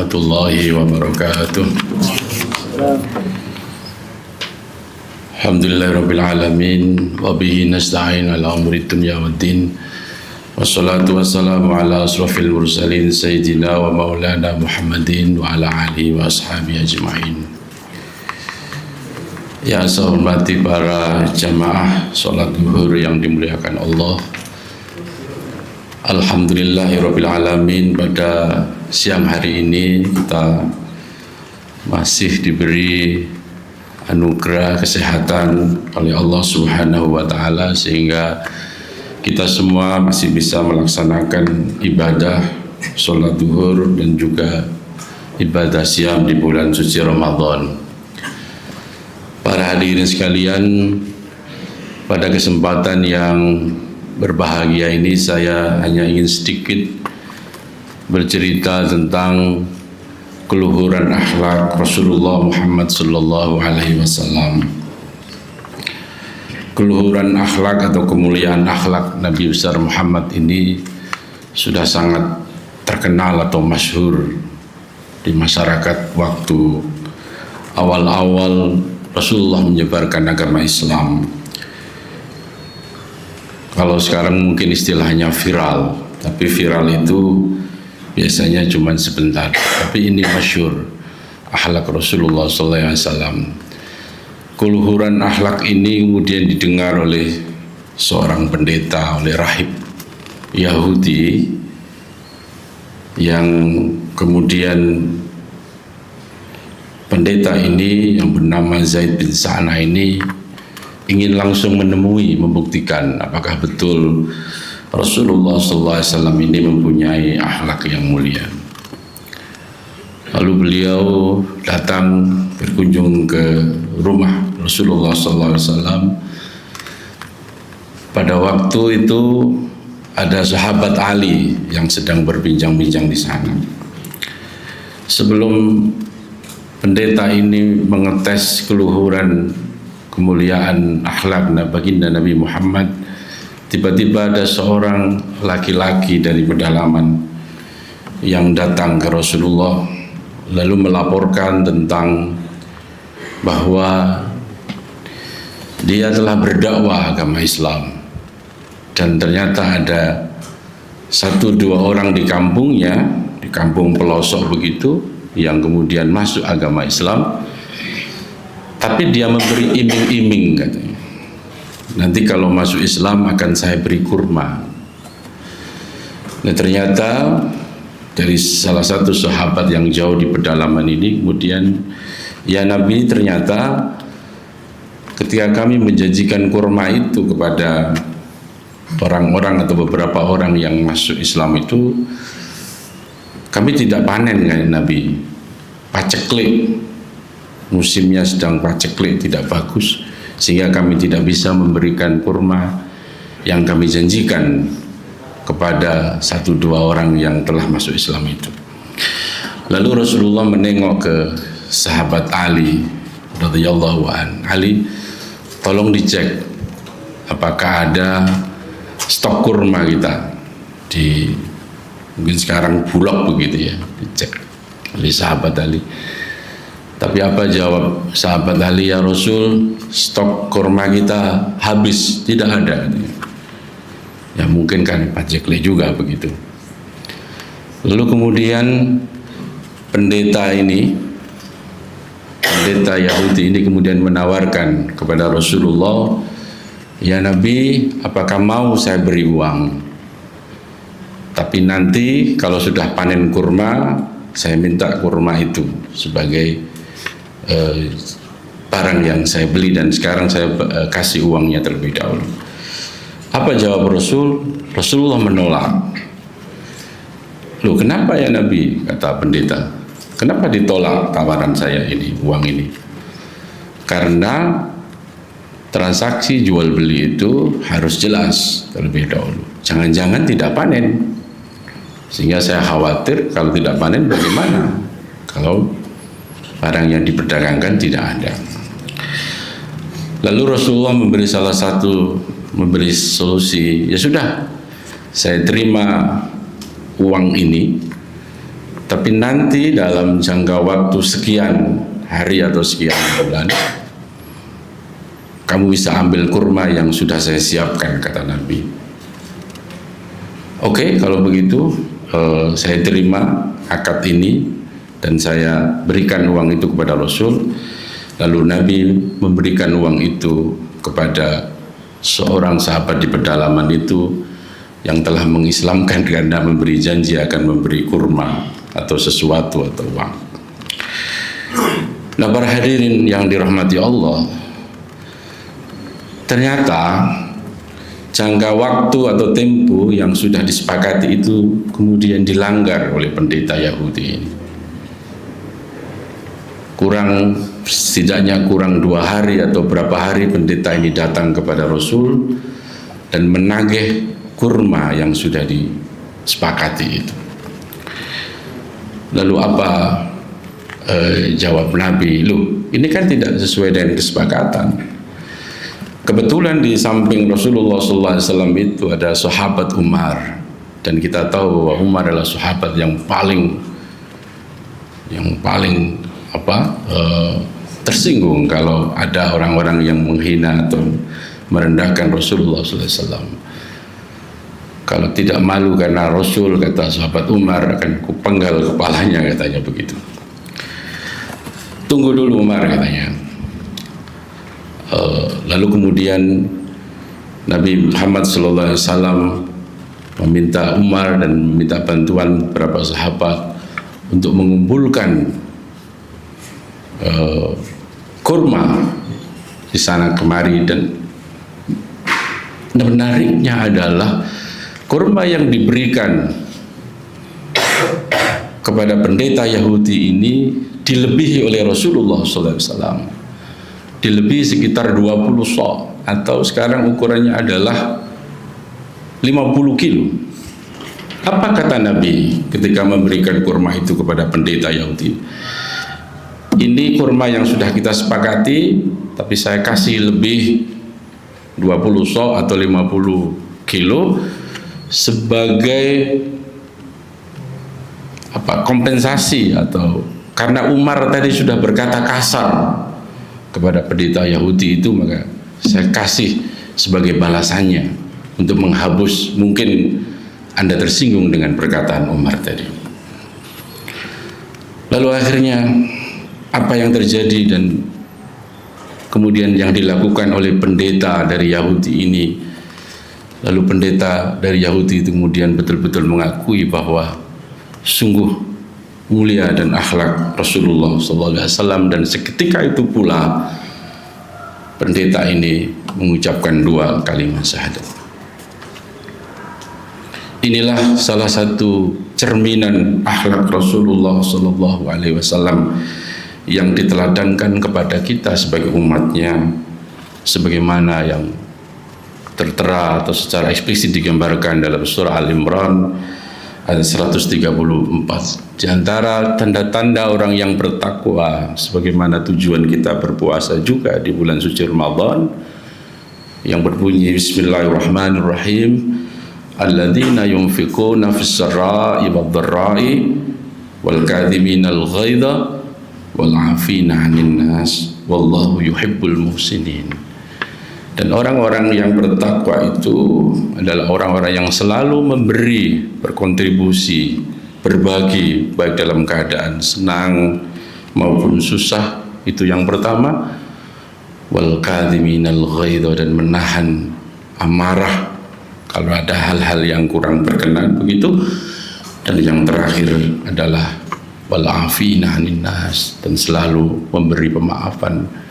warahmatullahi wabarakatuh. Alhamdulillahirabbil alamin wa bihi nasta'in ala umuri dunya waddin. Wassalatu wassalamu ala asrofil mursalin sayyidina wa maulana Muhammadin wa ala alihi wa ashabihi ajma'in. Yang saya hormati para jamaah sholat zuhur yang dimuliakan Allah. Alhamdulillahirabbil alamin, pada siang hari ini kita masih diberi anugerah kesehatan oleh Allah Subhanahu wa taala sehingga kita semua masih bisa melaksanakan ibadah sholat zuhur dan juga ibadah siam di bulan suci Ramadan. Para hadirin sekalian, pada kesempatan yang berbahagia ini saya hanya ingin sedikit bercerita tentang keluhuran akhlak Rasulullah Muhammad sallallahu alaihi wasallam. Keluhuran akhlak atau kemuliaan akhlak Nabi besar Muhammad ini sudah sangat terkenal atau masyhur di masyarakat waktu awal-awal Rasulullah menyebarkan agama Islam. Kalau sekarang mungkin istilahnya viral, tapi viral itu biasanya cuma sebentar. Tapi ini masyhur akhlak Rasulullah SAW. Keluhuran akhlak ini kemudian didengar oleh seorang pendeta, oleh rahib Yahudi yang kemudian pendeta ini yang bernama Zaid bin Sa'na ini ingin langsung menemui, membuktikan apakah betul Rasulullah SAW ini mempunyai akhlak yang mulia. Lalu beliau datang berkunjung ke rumah Rasulullah SAW. Pada waktu itu ada sahabat Ali yang sedang berbincang-bincang di sana. Sebelum pendeta ini mengetes keluhuran kemuliaan akhlak baginda Nabi Muhammad, tiba-tiba ada seorang laki-laki dari pedalaman yang datang ke Rasulullah lalu melaporkan tentang bahwa dia telah berdakwah agama Islam dan ternyata ada 1-2 orang di kampungnya, di kampung pelosok begitu, yang kemudian masuk agama Islam. Tapi dia memberi iming-iming, katanya, nanti kalau masuk Islam akan saya beri kurma. Nah ternyata dari salah satu sahabat yang jauh di pedalaman ini kemudian, ya Nabi, ternyata ketika kami menjanjikan kurma itu kepada orang-orang atau beberapa orang yang masuk Islam itu, kami tidak panen, kan Nabi, paceklik, musimnya sedang paceklik, tidak bagus, sehingga kami tidak bisa memberikan kurma yang kami janjikan kepada 1-2 orang yang telah masuk Islam itu. Lalu Rasulullah menengok ke sahabat Ali radhiyallahu an. Ali, tolong dicek apakah ada stok kurma kita di, mungkin sekarang Bulog begitu ya, dicek oleh sahabat Ali. Tapi apa jawab sahabat Ali? Ya Rasul, stok kurma kita habis, tidak ada. Ya mungkin kan paceklik juga begitu. Lalu kemudian pendeta ini, pendeta Yahudi ini kemudian menawarkan kepada Rasulullah, ya Nabi, apakah mau saya beri uang? Tapi nanti kalau sudah panen kurma, saya minta kurma itu sebagai barang yang saya beli dan sekarang saya kasih uangnya terlebih dahulu. Apa jawab Rasul? Rasulullah menolak. Loh, kenapa ya Nabi? Kata pendeta, kenapa ditolak tawaran saya ini, uang ini? Karena transaksi jual beli itu harus jelas terlebih dahulu. Jangan-jangan tidak panen, sehingga saya khawatir kalau tidak panen bagaimana kalau barang yang diperdagangkan tidak ada. Lalu Rasulullah memberi solusi, ya sudah, saya terima uang ini, Tapi nanti dalam jangka waktu sekian hari atau sekian bulan, kamu bisa ambil kurma yang sudah saya siapkan, kata Nabi. Oke, kalau begitu saya terima akad ini dan saya berikan uang itu kepada Rasul. Lalu Nabi memberikan uang itu kepada seorang sahabat di pedalaman itu yang telah mengislamkan karena memberi janji akan memberi kurma atau sesuatu atau uang. Nah, para hadirin yang dirahmati Allah, ternyata jangka waktu atau tempo yang sudah disepakati itu kemudian dilanggar oleh pendeta Yahudi ini. Setidaknya kurang 2 hari atau berapa hari pendeta ini datang kepada Rasul dan menagih kurma yang sudah disepakati itu. Lalu apa jawab Nabi? Loh, ini kan tidak sesuai dengan kesepakatan. Kebetulan di samping Rasulullah SAW itu ada sahabat Umar, dan kita tahu bahwa Umar adalah sahabat yang paling tersinggung kalau ada orang-orang yang menghina atau merendahkan Rasulullah SAW. Kalau tidak malu karena Rasul, kata sahabat Umar, akan kupenggal kepalanya, katanya begitu. Tunggu dulu Umar, katanya. Lalu kemudian Nabi Muhammad SAW meminta Umar dan meminta bantuan beberapa sahabat untuk mengumpulkan kurma di sana kemari, dan menariknya adalah kurma yang diberikan kepada pendeta Yahudi ini dilebihi oleh Rasulullah SAW. Dilebihi sekitar 20 sok, atau sekarang ukurannya adalah 50 kilo. Apa kata Nabi ketika memberikan kurma itu kepada pendeta Yahudi? Ini kurma yang sudah kita sepakati, tapi saya kasih lebih 20 sok atau 50 kilo sebagai kompensasi, atau karena Umar tadi sudah berkata kasar kepada pendeta Yahudi itu, maka saya kasih sebagai balasannya untuk menghapus mungkin Anda tersinggung dengan perkataan Umar tadi. Lalu akhirnya apa yang terjadi dan kemudian yang dilakukan oleh pendeta dari Yahudi ini? Lalu pendeta dari Yahudi itu kemudian betul-betul mengakui bahwa sungguh mulia dan akhlak Rasulullah SAW, dan seketika itu pula pendeta ini mengucapkan 2 kalimat syahadat. Inilah salah satu cerminan akhlak Rasulullah SAW yang diteladankan kepada kita sebagai umatnya, sebagaimana yang tertera atau secara eksplisit digambarkan dalam surah Al-Imran ayat 134. Di antara tanda-tanda orang yang bertakwa, sebagaimana tujuan kita berpuasa juga di bulan suci Ramadan, yang berbunyi Bismillahirrahmanirrahim, alladzina yunfiquna fis sarra'i wad dharra'i wal kadhiminal ghaidha wal 'afina 'anil nas wallahu yuhibbul muhsinin. Dan orang-orang yang bertakwa itu adalah orang-orang yang selalu memberi, berkontribusi, berbagi, baik dalam keadaan senang maupun susah. Itu yang pertama. Wal kadhiminal ghaidha, dan menahan amarah kalau ada hal-hal yang kurang berkenan, begitu. Dan yang terakhir adalah wal 'afina 'anil nas, dan selalu memberi pemaafan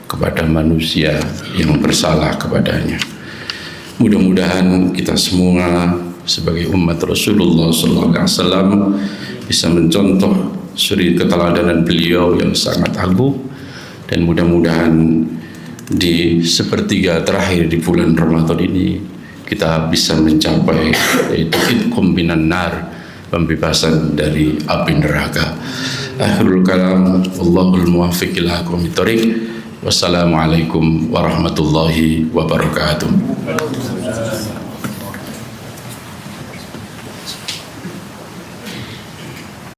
kepada manusia yang bersalah kepadanya. Mudah-mudahan kita semua sebagai umat Rasulullah SAW bisa mencontoh suri keteladanan beliau yang sangat agung, dan mudah-mudahan di sepertiga terakhir di bulan Ramadan ini kita bisa mencapai yaitu itqum minan nar, pembebasan dari api neraka. Akhirul kalam, wallahul muwaffiq ila aqwamit thoriq. Wassalamualaikum warahmatullahi wabarakatuh.